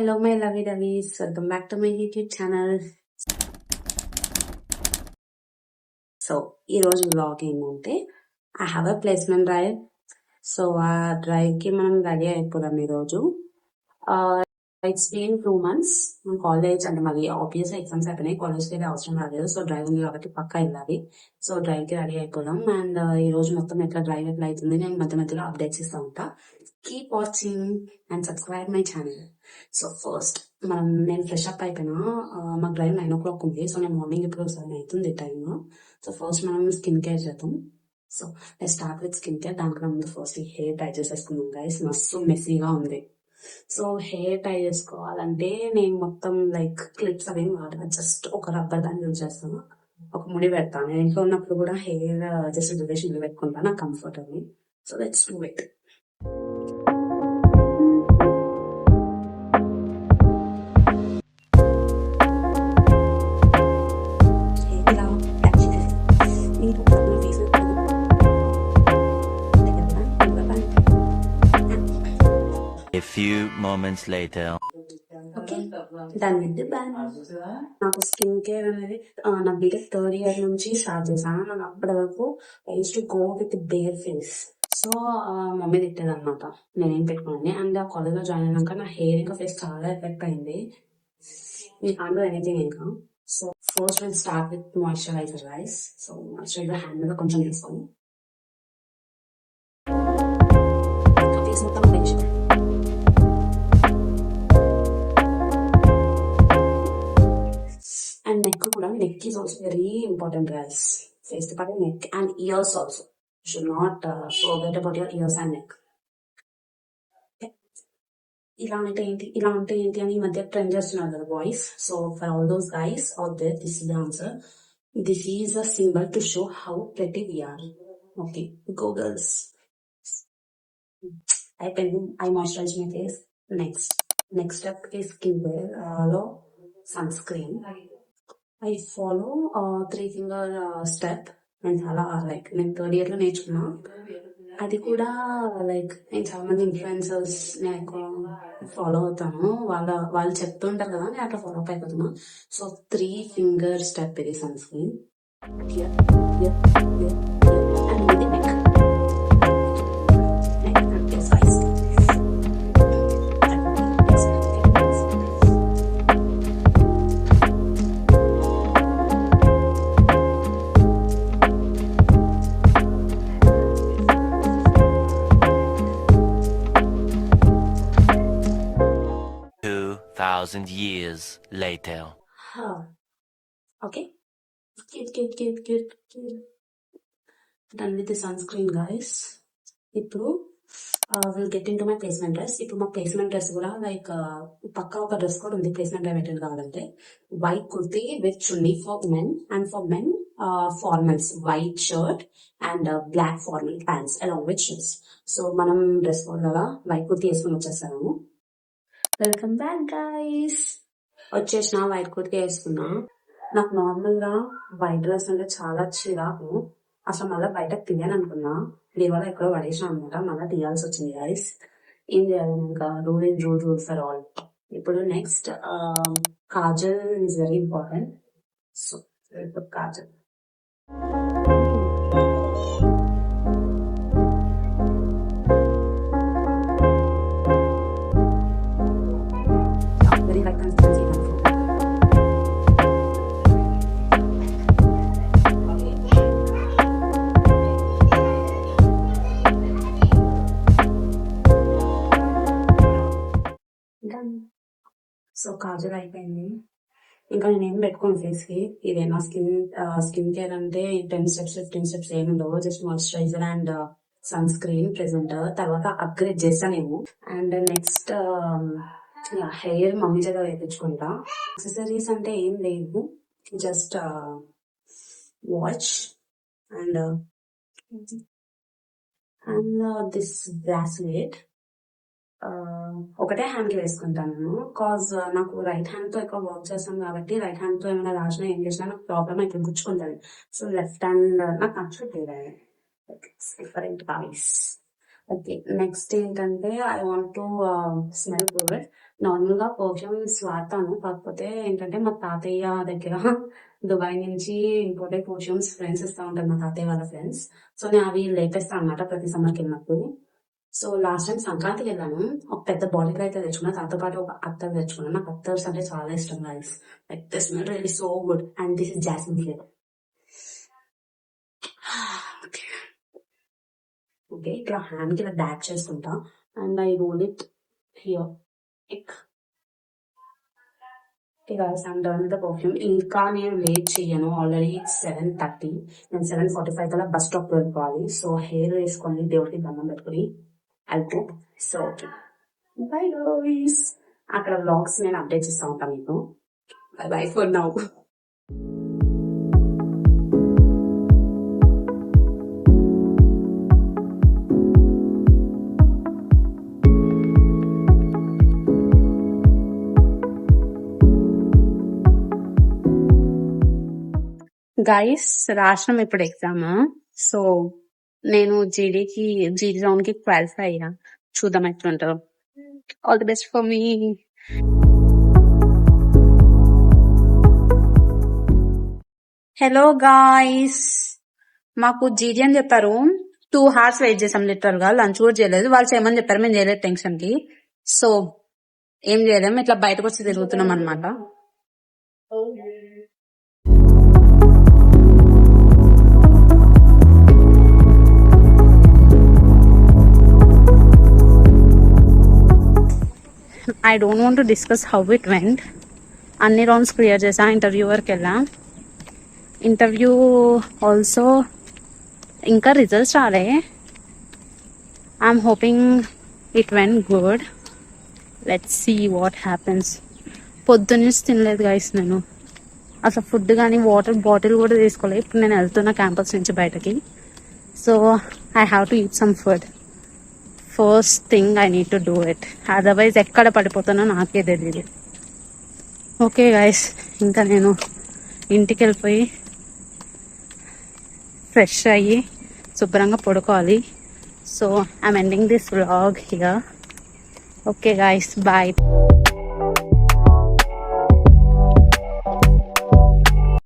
Hello my lovey lovies, welcome back to my YouTube channel. So ఈరోజు vlog ఏంటంటే I have a placement drive. So ఆ డ్రైవ్కి మనం ready అయిపోదాం ఈరోజు. It's been 2 months college అంటే మళ్ళీ ఆబ్వియస్ ఎగ్జామ్స్ అయిపోయినాయి, కాలేజ్కి అయితే అవసరం రాలేదు. సో డ్రైవ్ ఉంది కాబట్టి పక్కా వెళ్ళాలి. సో డ్రైవ్కి రెడీ అయిపోదాం. అండ్ ఈ రోజు మొత్తం ఎట్లా డ్రైవ్ ఎట్లా అవుతుంది నేను మధ్య మధ్యలో అప్డేట్స్ ఇస్తూ ఉంటా. Keep watching and subscribe my channel. So first నేను ఫ్రెష్ అప్ అయిపోయినా. మాకు డ్రైవ్ 9 o'clock ఉంది. సో నేను మార్నింగ్ ఇప్పుడు 7 అవుతుంది టైమ్. సో ఫస్ట్ మనం స్కిన్ కేర్ చేద్దాం. So let's start with skin care. దానికన్నా ముందు ఫస్ట్ హెయిర్ టై చేసేసుకుందాం గైస్. మస్తు మెస్సీగా ఉంది. సో హెయిర్ టై చేసుకోవాలంటే నేను మొత్తం లైక్ క్లిప్స్ అవేం వాడను, జస్ట్ ఒక రబ్బర్ దాన్ని యూజ్ చేస్తాను, ఒక ముడి పెడతాను. నేను ఇంట్లో ఉన్నప్పుడు కూడా హెయిర్ జస్ట్ డ్యూరేషన్ పెట్టుకుంటాను, నాకు కంఫర్ట్ అని. So let's do it. A few moments later. Okay, దాని మీద నాకు స్కిన్ కేర్ అనేది నా బీటెక్ 3rd year నుంచి స్టార్ట్ చేశాను. నాకు అప్పటి వరకు I use to go with bare face. So mummy తిట్టేది అనమాట నేనేం పెట్టుకున్నాను. అండ్ ఆ కాలేజ్లో జాయిన్ అయినాక నా హెయిర్ ఇంకా ఫేస్ చాలా ఎఫెక్ట్ అయింది. మీ హ్యాండ్ ఎనీథింగ్ ఇంకా. So first will start with moisturiser guys. So moisturiser hand మీద కొంచెం తీసుకొని ఫేస్ మొత్తం and neck kuda. Neck is also very important guys. Face to neck and ears also. You should not forget about your ears and neck. ఇలా అంటే ఏంటి అని ఈ మధ్య ట్రెండ్ చేస్తున్నారు కదా boys. So for all those guys out there, this is the answer. This is a symbol to show how pretty we are. Okay go girls. అయిపోయింది. I moisturise my face. Next step ఈ skin care లో sunscreen. I follow 3-finger step. నేను చాలా like నేను 3rd year లో నేర్చుకున్నా. అది కూడా లైక్ నేను చాలా మంది ఇన్ఫ్లుయెన్సర్స్ నేను ఎక్కువ ఫాలో అవుతాను. వాళ్ళు చెప్తుంటారు కదా, నేను అట్లా ఫాలో అప్ అయిపోతున్నా. సో 3-finger స్టెప్ ఇది సన్ స్క్రీన్. అండ్ ఇది neck. 2,000 years later. Okay. Good. Done with the sunscreen guys. ఇప్పుడు will get into my placement dress. ఇప్పుడు మా ప్లేస్మెంట్ డ్రెస్ కూడా లైక్ పక్కా ఒక డ్రెస్ కూడా ఉంది ప్లేస్మెంట్ డ్రైవ్ అటెండ్ కావాలంటే. White kurti with chunni for men, and for men formals, white shirt and black formal pants along with shoes. So మనం dress code లాగా వైట్ కుర్తీ వేసుకొని వచ్చేస్తాము. Welcome back guys. వచ్చేసిన వైట్ కుర్తీ వేసుకున్నా. నాకు నార్మల్ గా వైట్ డ్రెస్ అంటే చాలా చిరాకు. అసలు మళ్ళీ బయటకు తీయాలి అనుకున్నా, దీనివల్ల ఎక్కడో పడేసిన అనమాట. మళ్ళీ తీయాల్సి వచ్చింది గైస్. ఏం చేయాలి, ఇంకా రూల్ ఫర్ ఆల్. ఇప్పుడు next Kajal is very important. So Kajal. So Kajal అయిపోయింది. ఇంకా నేను ఏం పెట్టుకోను ఫేస్ కి. ఇదే నా స్కిన్ కేర్ అంటే 10 steps 15 steps ఏమి ఉండవు. Just moisturiser and sunscreen present. తర్వాత అప్గ్రేడ్ చేస్తానేమో. అండ్ నెక్స్ట్ హెయిర్ మమ్మీ చేత వేయించుకుంటా. యాక్సెసరీస్ అంటే ఏం లేదు, just watch and this bracelet. ఒకటే హ్యాండ్ కి వేసుకుంటాను కాజ్ నాకు రైట్ హ్యాండ్ తో ఎక్కువ వర్క్ చేస్తాను కాబట్టి రైట్ హ్యాండ్ తో ఏమైనా రాసినా ఏం చేసినా నాకు ప్రాబ్లమ్ అయితే గుచ్చుకుంటుంది. సో లెఫ్ట్ హ్యాండ్ నాకు నచ్చట్లేదు, డిఫరెంట్ వాయిస్. ఓకే నెక్స్ట్ ఏంటంటే I want to smell good. Normal గా పర్ఫ్యూమ్స్ వాడతాను, కాకపోతే ఏంటంటే మా తాతయ్య దగ్గర దుబాయ్ నుంచి ఇంపోర్టెడ్ పర్ఫ్యూమ్స్ ఫ్రెండ్స్ ఇస్తా ఉంటారు, మా తాతయ్య వాళ్ళ ఫ్రెండ్స్. సో నేను అవి లేపేస్తాను అనమాట ప్రతి సమ్మర్కి వెళ్ళినప్పుడు. సో లాస్ట్ టైం సంక్రాంతికి వెళ్ళాను, ఒక పెద్ద బాటిల్ అయితే తెచ్చుకున్నా, దాంతో పాటు ఒక అత్తర్ తెచ్చుకున్నాను. నాకు అత్తర్స్ అంటే చాలా ఇష్టం guys. Like the smell really so good and this is jasmine flavour. Okay, ఇట్లా హ్యాండ్ కి ఇలా డాక్ చేసుకుంటా and I roll it here. I'm done with the perfume. ఇంకా నేను లేట్ చెయ్యను, ఆల్రెడీ 7:30. నేను 7:45 కల్లా బస్ స్టాప్ వెళ్ళిపోవాలి. సో హెయిర్ వేసుకొని దేవుడికి దండం పెట్టుకుని వెళ్తే సో ఓకే బై గైస్. అక్కడ వ్లాగ్స్ నేను అప్డేట్ చేస్తా ఉంటాను మీకు. Bye bye for now. Guys రాష్ట్రం ఇప్పుడు ఎగ్జామ్. సో నేను జీడీ రౌండ్ కి క్వాలిఫై అయ్యా. చూద్దాం ఎట్లుంటారో. All the best for me. Hello guys, మాకు జీడీ అని చెప్పారు. 2 hours వెయిట్ చేసాం లిటరల్ గా, లంచ్ కూడా చేయలేదు. వాళ్ళు చేయమని చెప్పారు, మేము చేయలేదు టెన్షన్ కి. సో ఏం చేయలేము, ఇట్లా బయటకు వచ్చి తిరుగుతున్నాం అనమాట. I don't want to discuss how it went. అన్ని రౌండ్స్ క్లియర్ చేసా. ఇంటర్వ్యూవర్కి వెళ్ళా. ఇంటర్వ్యూ ఆల్సో ఇంకా రిజల్ట్స్ రాలే. I'm hoping it went good. Let's see what happens. పొద్దున్నేసి తినలేదు గైస్ నేను అసలు. ఫుడ్ కానీ వాటర్ బాటిల్ కూడా తీసుకోలేదు. ఇప్పుడు నేను వెళ్తున్నా క్యాంపస్ నుంచి బయటకి. So I have to eat some food. First thing I need to do it. Otherwise ఎక్కడ పడిపోతానో నాకే తెలియదు. ఓకే గైస్, ఇంకా నేను ఇంటికి వెళ్ళిపోయి ఫ్రెష్ అయ్యి శుభ్రంగా పడుకోవాలి. So I'm ending this vlog here. Okay guys, bye.